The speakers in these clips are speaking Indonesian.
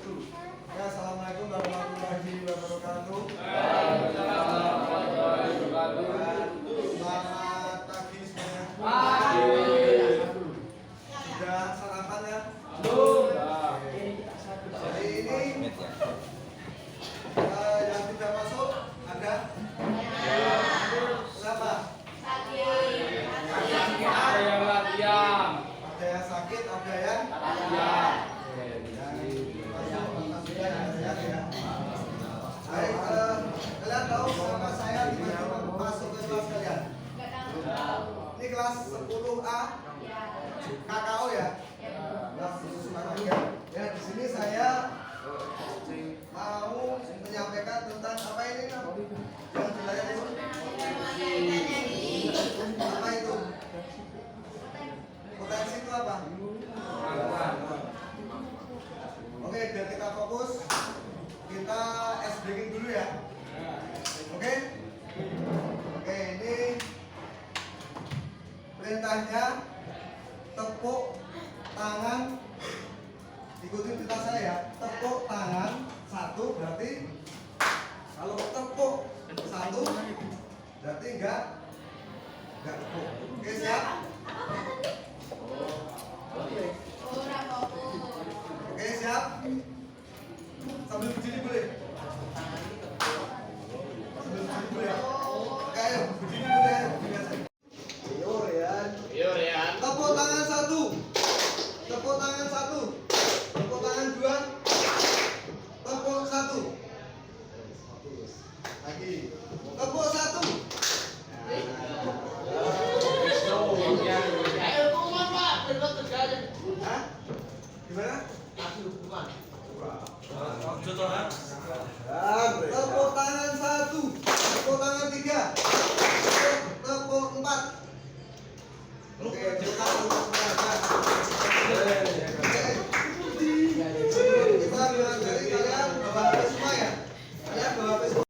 Ya, assalamualaikum warahmatullahi wabarakatuh. Selamat pagi semuanya. Sudah sarapan ya? Hari ini yang tidak masuk ada? Kenapa? Ada yang latihan. Ada yang sakit, ada yang Baik, kalian tahu sama saya tiba-tiba masuk ke kelas kalian? Ini kelas 10A KKO ya? Kelas khusus manusia. Ya, di sini saya mau menyampaikan tentang apa ini yang dilayani apa itu? Potensi itu apa? Oke, biar kita fokus, kita ice breaking dulu ya. Oke? Oke, ini perintahnya tepuk tangan. Ikutin perintah saya ya. Tepuk tangan satu berarti kalau tepuk satu berarti enggak tepuk. Oke, siap? Oke, siap? Sambil berdiri boleh? Sambil berdiri boleh ya? Oke, ayo berdiri boleh. Ayo, Rian. Tepuk tangan satu. Tepuk tangan satu. Tepuk tangan dua. Tepuk satu. Lagi. Tepuk satu. Hah? Gimana? Tepuk tangan satu. Tepuk tangan tiga. Tepuk empat. Oke, kita untuk belajar. Kita mengajari kalian bawa HP semua ya. Kalian bawa HP semua.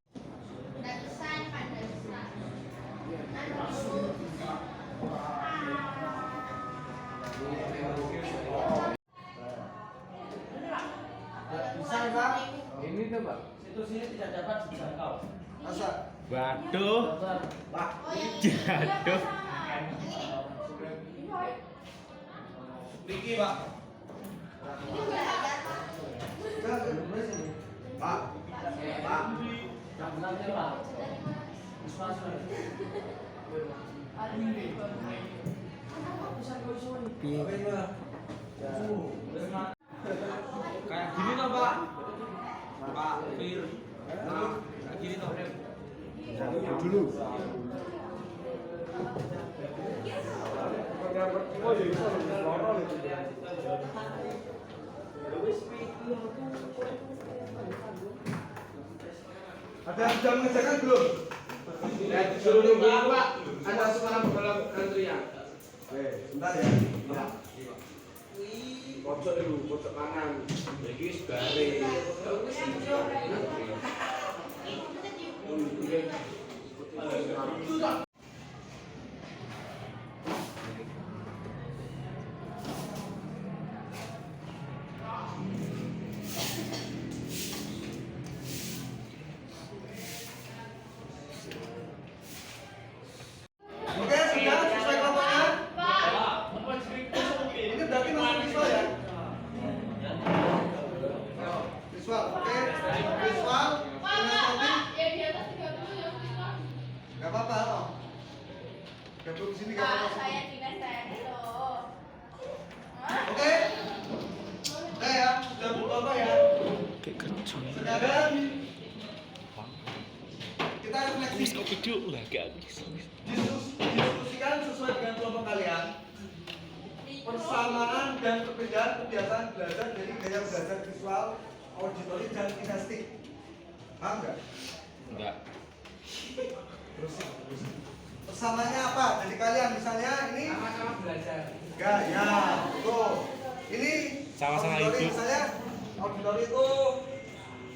Bisa Pak? Ini tuh Pak. Situs ini tidak dapat dijangkau. Masa? Waduh. Pak. Jatuh. Vicky Pak. Pak. Pak. Yang benarnya Pak. Kayak gini toh Pak. Pak Fir. Nah, kayak gini toh. Dulu. Ada yang sudah mengerjakan belum? Ya, disuruh nunggu Pak. Ada sekarang dalam antrian. Oke, sebentar ya. Pojok dulu, pojok kanan. Jadi sebalik. Oke, sudah sesuai kelompoknya? Ini berarti masuk visual ya? Visual, oke. Visual, kinestetik. Gak apa-apa, Om. Gabung di sini gak apa-apa. Oke? Udah ya, sudah berkelompok ya? Sekarang kita refleksi. Diskusikan sesuai dengan kelompok kalian persamaan dan perbedaan kebiasaan belajar dari gaya belajar visual, auditori, dan kinestetik. Paham nggak? Enggak. Terus persamaannya apa? Jadi kalian misalnya ini Sama-sama belajar. enggak ya, tuh. Ini Sama-sama auditori, hidup. misalnya auditori itu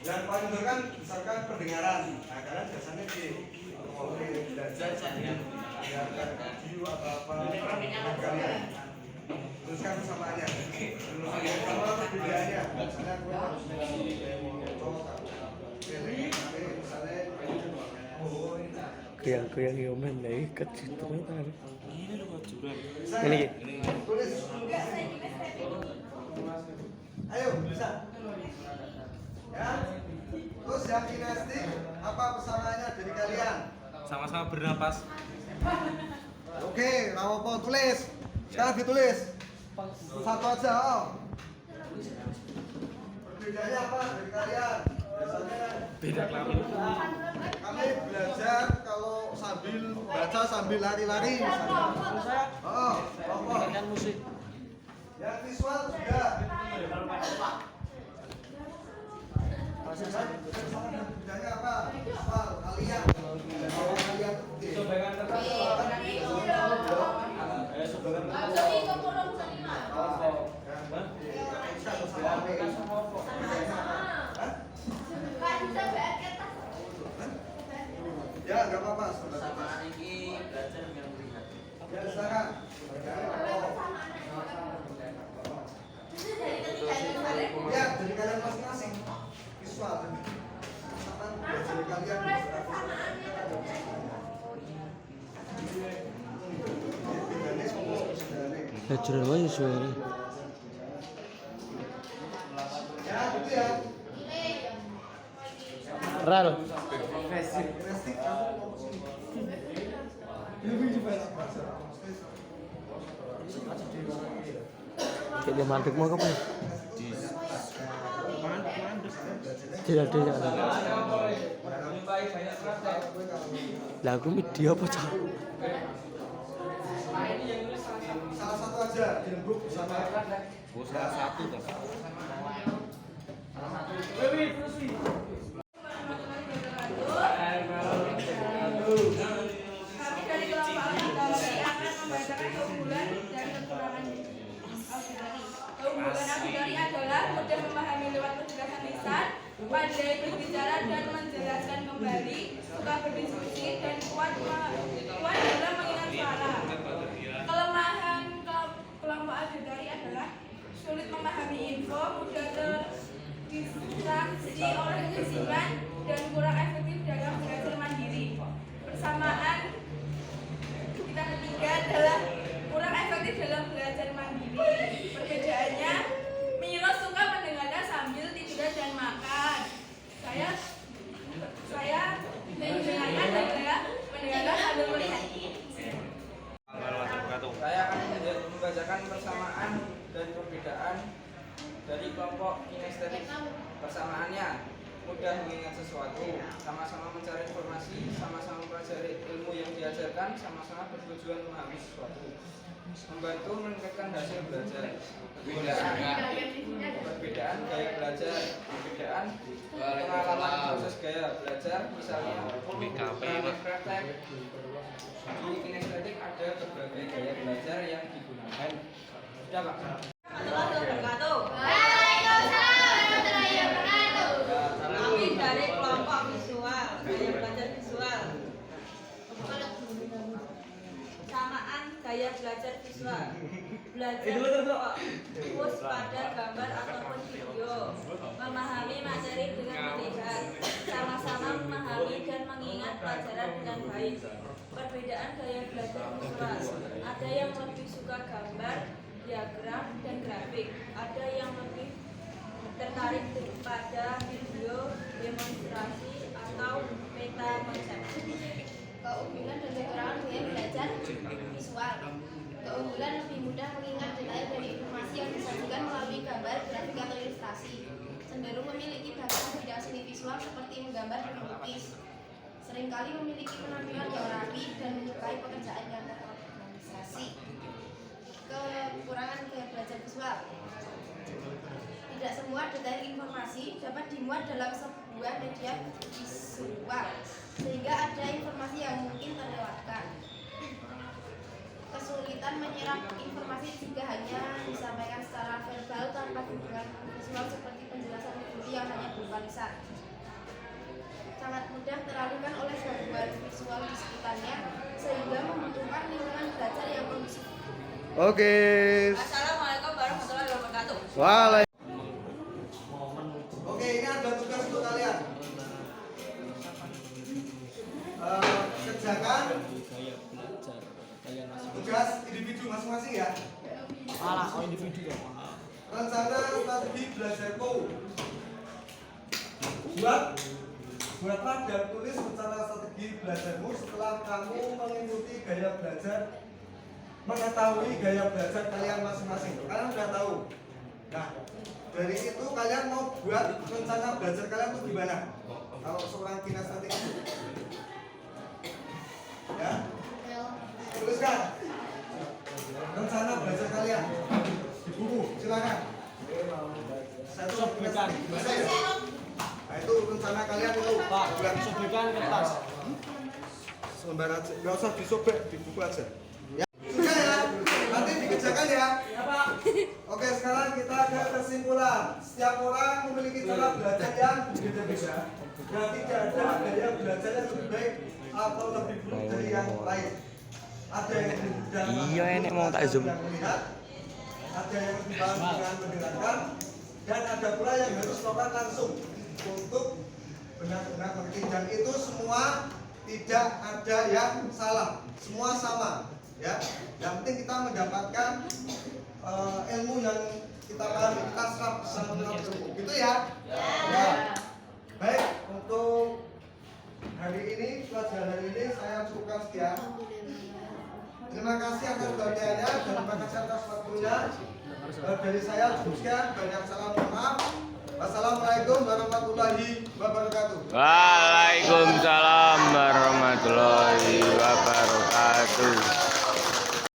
yang paling penting kan misalkan pendengaran. Nah, kalian biasanya di belajar mendengarkan video atau apa kalian. Teruskan persamaannya. Terus sama perbedaannya. misalnya gue harus Goyang-goyang yo men lagi kecil ternyata. Ini lu kejuran. Ini tulis. Ayo bisa. Ya. Terus yang kinestetik apa persamaannya dari kalian? Sama-sama bernapas. Oke, rawopo tulis. Sekarang ditulis. Satu aja. Oh. Perbedaannya apa dari kalian? Biasanya Beda kelamin. kami belajar kalau sambil baca sambil lari-lari misalnya. Oh, kelompok. musik. Yang visual juga. Bedanya apa? Visual, kalian. Kalau kalian ya, nggak apa-apa. Persamaan ini belajar dengan melihat. Ya, silakan. Ya, dari kalian masing-masing visual. Sama dari kalian. Belajar wae suara. Ya, gitu ya. Ral. Domestik. Kayak mandek mau apa? Tidak. Lagu media apa cah? Salah satu aja dirembuk sama Oh, salah satu tuh. Kami dari kelompok auditory akan membacakan keunggulan dan kekurangan auditory. Keunggulan auditory adalah mudah memahami lewat penjelasan lisan, pandai berbicara dan menjelaskan kembali, suka berdiskusi dan kuat dalam mengingat suara. Kelemahan kelompok auditory adalah sulit memahami info, mudah terdistraksi oleh bisikan, dan kurang efektif dalam belajar mandiri. Persamaan kita ketiga adalah kurang efektif dalam belajar mandiri. Perbedaannya, Miro suka mendengarnya sambil tidur dan makan. Saya mendengarkan sambil melihat. Saya akan membacakan persamaan dan perbedaan dari kelompok kinestetik. Persamaannya mudah mengingat sesuatu, sama-sama mencari informasi, sama-sama mempelajari ilmu yang diajarkan, sama-sama bertujuan memahami sesuatu, membantu meningkatkan hasil belajar. Perbedaan gaya belajar, perbedaan pengalaman proses gaya belajar, misalnya praktek. Di kinestetik ada berbagai gaya belajar yang digunakan. Sudah, Pak. Kami dari kelompok visual, gaya belajar visual. Samaan gaya belajar visual. Belajar fokus pada gambar ataupun video. Memahami materi dengan melihat. Sama-sama memahami dan mengingat pelajaran dengan baik. Perbedaan gaya belajar visual. Ada yang lebih suka gambar, diagram, dan grafik. Ada yang lebih tertarik pada video, demonstrasi, atau meta konsep. Keunggulan dan kekurangan gaya belajar visual. Keunggulan lebih mudah mengingat detail dari informasi yang disajikan melalui gambar, grafik, atau ilustrasi. Cenderung memiliki bakat bidang seni visual seperti menggambar dan melukis. Seringkali memiliki penampilan yang rapi dan menyukai pekerjaan yang terorganisasi. Kekurangan gaya belajar visual. Tidak semua detail informasi dapat dimuat dalam sebuah media visual, sehingga ada informasi yang mungkin terlewatkan. Kesulitan menyerap informasi jika hanya disampaikan secara verbal tanpa hubungan visual seperti penjelasan teori yang hanya berupa lisan. Sangat mudah teralihkan oleh gangguan visual di sekitarnya, sehingga membutuhkan lingkungan belajar yang kondusif. Oke. Assalamualaikum warahmatullahi wabarakatuh. Waalaikumsalam. strategi belajarmu. Buatlah dan tulis rencana strategi belajarmu setelah kamu mengikuti gaya belajar, mengetahui gaya belajar kalian masing-masing. Kalian sudah tahu. Nah, dari itu kalian mau buat rencana belajar kalian tuh gimana? Kalau seorang kinestetik, ya, tuliskan rencana belajar kalian di buku. Silakan. Saya tuliskan. Nah, itu rencana kalian itu. Pak, Sobekkan kertas. selembar aja, nggak usah disobek di buku aja. Ya, sudah ya. Nanti dikerjakan ya. Oke, sekarang kita ada kesimpulan. Setiap orang memiliki cara belajar yang berbeda-beda. Dan tidak ada gaya belajar yang lebih baik atau lebih buruk dari yang lain. Ada yang lebih mudah Iya, enek mau tak zoom. yang melihat, ada yang lebih baik dengan mendengarkan, dan ada pula yang harus melakukan langsung untuk benar-benar mengerti. Dan itu semua tidak ada yang salah, semua sama. Ya, yang penting kita mendapatkan ilmu yang kita pahami, kita serap bersama ilmu. Gitu ya. Ya. Baik, untuk hari ini, pelajaran hari ini saya cukupkan sekian. Terima kasih atas perhatiannya dan terima kasih atas waktunya. Dari saya cukup sekian. Banyak salam, maaf. Wassalamualaikum warahmatullahi wabarakatuh. Waalaikumsalam warahmatullahi wabarakatuh.